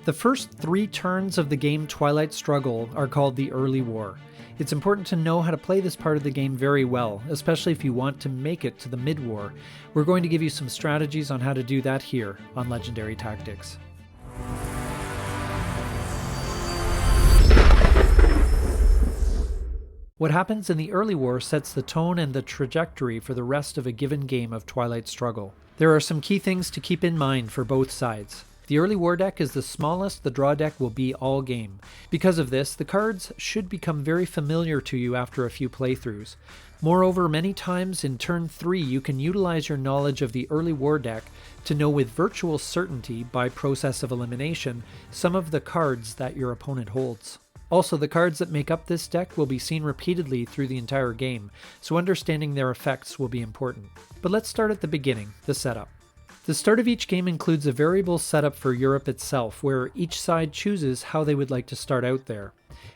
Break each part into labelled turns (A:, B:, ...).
A: The first 3 turns of the game Twilight Struggle are called the Early War. It's important to know how to play this part of the game very well, especially if you want to make it to the mid-war. We're going to give you some strategies on how to do that here on Legendary Tactics. What happens in the early war sets the tone and the trajectory for the rest of a given game of Twilight Struggle. There are some key things to keep in mind for both sides. The early war deck is the smallest the draw deck will be all game. Because of this, the cards should become very familiar to you after a few playthroughs. Moreover, many times in turn 3 you can utilize your knowledge of the early war deck to know with virtual certainty, by process of elimination, some of the cards that your opponent holds. Also, the cards that make up this deck will be seen repeatedly through the entire game, so understanding their effects will be important. But let's start at the beginning, the setup. The start of each game includes a variable setup for Europe itself, where each side chooses how they would like to start out there.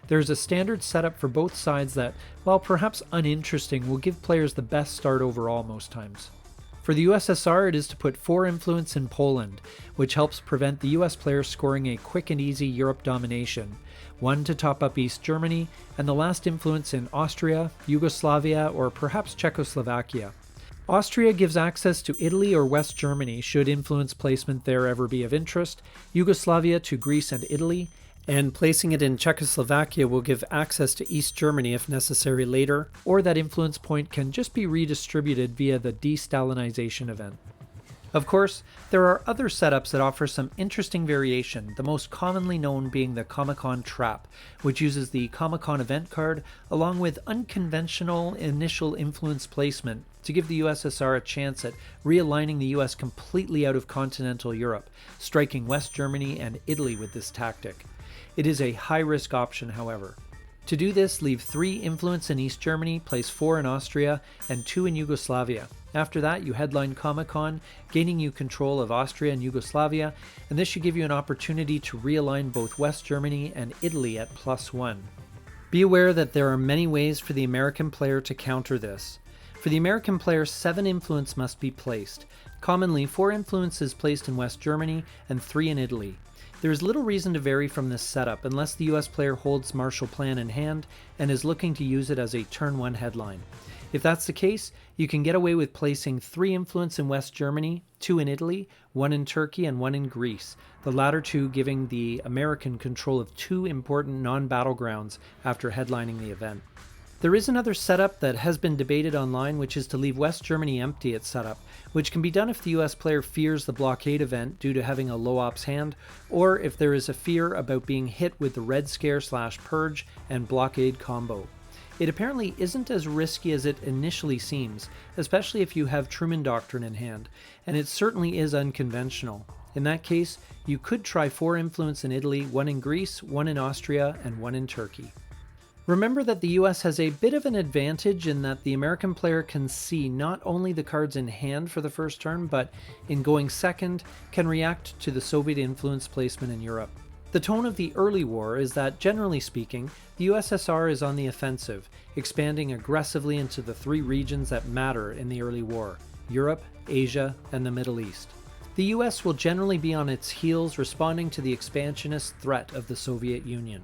A: There's a standard setup for both sides that, while perhaps uninteresting, will give players the best start overall most times. For the USSR, it is to put 4 influence in Poland, which helps prevent the US players scoring a quick and easy Europe domination, 1 to top up East Germany, and the last influence in Austria, Yugoslavia, or perhaps Czechoslovakia. Austria gives access to Italy or West Germany should influence placement there ever be of interest, Yugoslavia to Greece and Italy, and placing it in Czechoslovakia will give access to East Germany if necessary later, or that influence point can just be redistributed via the de-Stalinization event. Of course, there are other setups that offer some interesting variation, the most commonly known being the Comic-Con Trap, which uses the Comic-Con event card along with unconventional initial influence placement to give the USSR a chance at realigning the US completely out of continental Europe, striking West Germany and Italy with this tactic. It is a high-risk option, however. To do this, leave 3 influence in East Germany, place 4 in Austria, and 2 in Yugoslavia. After that, you headline Comic-Con, gaining you control of Austria and Yugoslavia, and this should give you an opportunity to realign both West Germany and Italy at +1. Be aware that there are many ways for the American player to counter this. For the American player, 7 influence must be placed. Commonly, 4 influence is placed in West Germany and 3 in Italy. There is little reason to vary from this setup unless the US player holds Marshall Plan in hand and is looking to use it as a turn 1 headline. If that's the case, you can get away with placing 3 influence in West Germany, 2 in Italy, 1 in Turkey, and 1 in Greece, the latter 2 giving the American control of 2 important non-battlegrounds after headlining the event. There is another setup that has been debated online, which is to leave West Germany empty at setup, which can be done if the US player fears the blockade event due to having a low ops hand, or if there is a fear about being hit with the Red Scare/Purge and blockade combo. It apparently isn't as risky as it initially seems, especially if you have Truman Doctrine in hand, and it certainly is unconventional. In that case, you could try 4 influence in Italy, 1 in Greece, 1 in Austria, and 1 in Turkey. Remember that the US has a bit of an advantage in that the American player can see not only the cards in hand for the first turn, but in going second, can react to the Soviet influence placement in Europe. The tone of the early war is that, generally speaking, the USSR is on the offensive, expanding aggressively into the 3 regions that matter in the early war: Europe, Asia, and the Middle East. The US will generally be on its heels responding to the expansionist threat of the Soviet Union.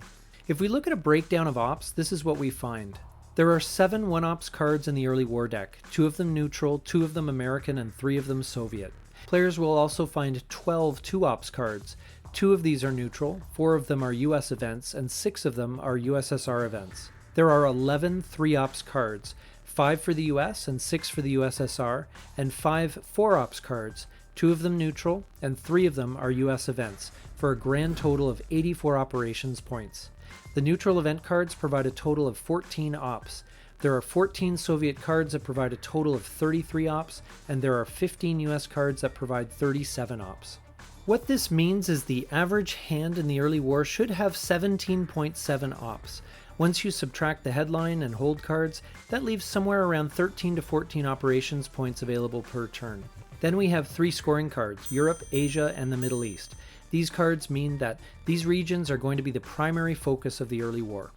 A: If we look at a breakdown of ops, this is what we find. There are 7 1-ops cards in the early war deck, 2 of them neutral, 2 of them American, and 3 of them Soviet. Players will also find 12 2-ops cards. 2 of these are neutral, 4 of them are US events, and 6 of them are USSR events. There are 11 3-ops cards, 5 for the US and 6 for the USSR, and 5 4-ops cards, 2 of them neutral, and 3 of them are US events, for a grand total of 84 operations points. The neutral event cards provide a total of 14 ops. There are 14 Soviet cards that provide a total of 33 ops, and there are 15 US cards that provide 37 ops. What this means is the average hand in the early war should have 17.7 ops. Once you subtract the headline and hold cards, that leaves somewhere around 13 to 14 operations points available per turn. Then we have 3 scoring cards: Europe, Asia, and the Middle East. These cards mean that these regions are going to be the primary focus of the early war.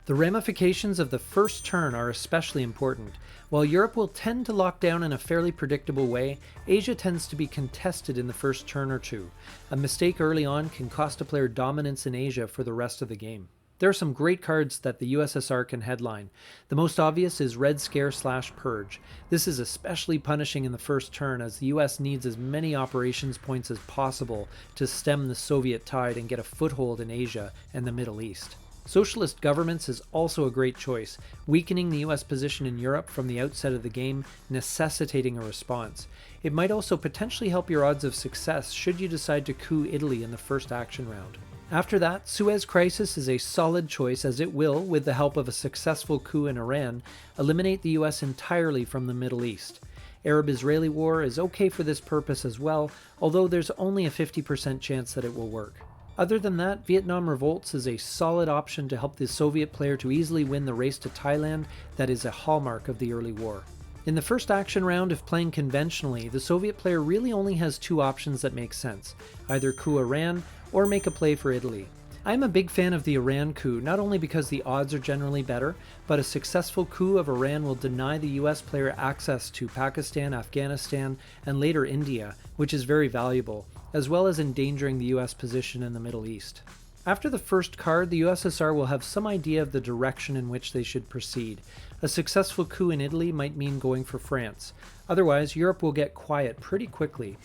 A: The ramifications of the first turn are especially important. While Europe will tend to lock down in a fairly predictable way, Asia tends to be contested in the first turn or two. A mistake early on can cost a player dominance in Asia for the rest of the game. There are some great cards that the USSR can headline. The most obvious is Red Scare/Purge. This is especially punishing in the first turn, as the US needs as many operations points as possible to stem the Soviet tide and get a foothold in Asia and the Middle East. Socialist Governments is also a great choice, weakening the US position in Europe from the outset of the game, necessitating a response. It might also potentially help your odds of success should you decide to coup Italy in the first action round. After that, Suez Crisis is a solid choice, as it will, with the help of a successful coup in Iran, eliminate the US entirely from the Middle East. Arab-Israeli War is okay for this purpose as well, although there's only a 50% chance that it will work. Other than that, Vietnam Revolts is a solid option to help the Soviet player to easily win the race to Thailand that is a hallmark of the early war. In the first action round, if playing conventionally, the Soviet player really only has two options that make sense, either coup Iran or make a play for Italy. I'm a big fan of the Iran coup, not only because the odds are generally better, but a successful coup of Iran will deny the US player access to Pakistan, Afghanistan, and later India, which is very valuable, as well as endangering the US position in the Middle East. After the first card, the USSR will have some idea of the direction in which they should proceed. A successful coup in Italy might mean going for France. Otherwise, Europe will get quiet pretty quickly.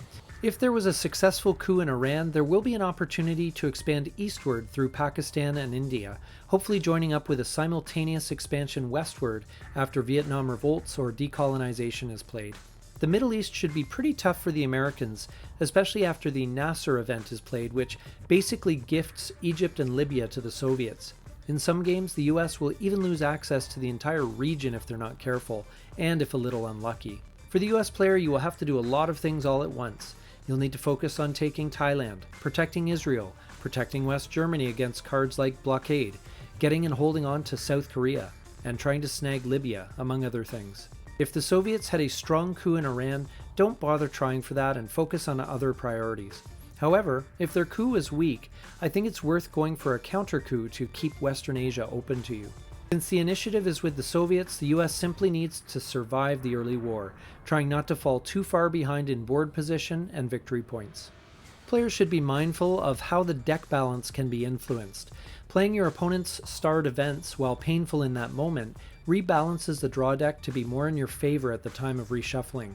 A: If there was a successful coup in Iran, there will be an opportunity to expand eastward through Pakistan and India, hopefully joining up with a simultaneous expansion westward after Vietnam Revolts or decolonization is played. The Middle East should be pretty tough for the Americans, especially after the Nasser event is played, which basically gifts Egypt and Libya to the Soviets. In some games, the US will even lose access to the entire region if they're not careful, and if a little unlucky. For the US player, you will have to do a lot of things all at once. You'll need to focus on taking Thailand, protecting Israel, protecting West Germany against cards like blockade, getting and holding on to South Korea, and trying to snag Libya, among other things. If the Soviets had a strong coup in Iran, don't bother trying for that and focus on other priorities. However, if their coup is weak, I think it's worth going for a counter coup to keep Western Asia open to you. Since the initiative is with the Soviets, the US simply needs to survive the early war, trying not to fall too far behind in board position and victory points. Players should be mindful of how the deck balance can be influenced. Playing your opponent's starred events, while painful in that moment, rebalances the draw deck to be more in your favor at the time of reshuffling.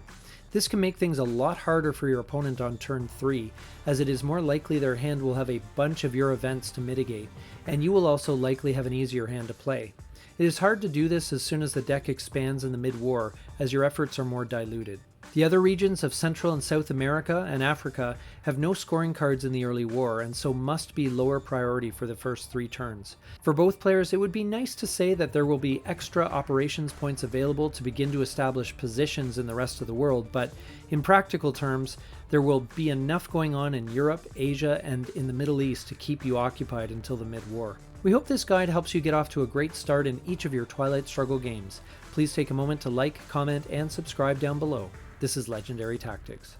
A: This can make things a lot harder for your opponent on turn 3, as it is more likely their hand will have a bunch of your events to mitigate, and you will also likely have an easier hand to play. It is hard to do this as soon as the deck expands in the mid-war, as your efforts are more diluted. The other regions of Central and South America and Africa have no scoring cards in the early war, and so must be lower priority for the first 3 turns. For both players, it would be nice to say that there will be extra operations points available to begin to establish positions in the rest of the world, but in practical terms, there will be enough going on in Europe, Asia, and in the Middle East to keep you occupied until the mid-war. We hope this guide helps you get off to a great start in each of your Twilight Struggle games. Please take a moment to like, comment, and subscribe down below. This is Legendary Tactics.